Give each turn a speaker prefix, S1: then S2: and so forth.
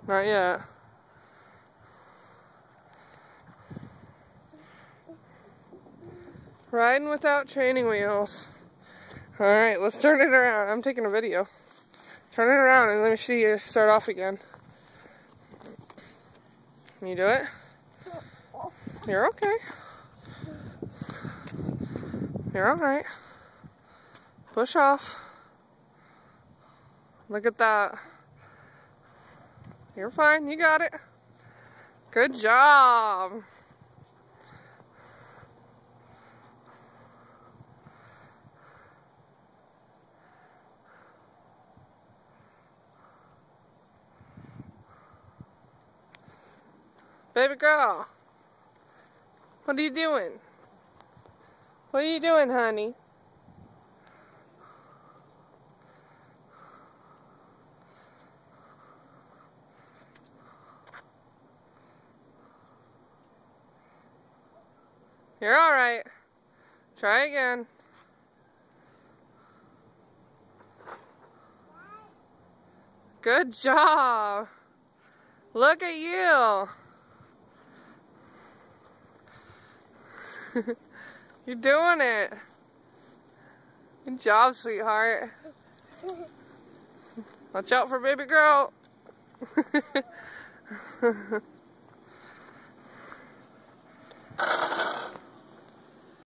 S1: Not yet. Riding without training wheels. Alright, let's turn it around. I'm taking a video. Turn it around and let me see you start off again. Can you do it? You're okay. You're alright. Push off. Look at that. You're fine. You got it. Good job. Baby girl. What are you doing? What are you doing, honey? You're alright. Try again. Good job. Look at you. You're doing it. Good job, sweetheart. Watch out for baby girl.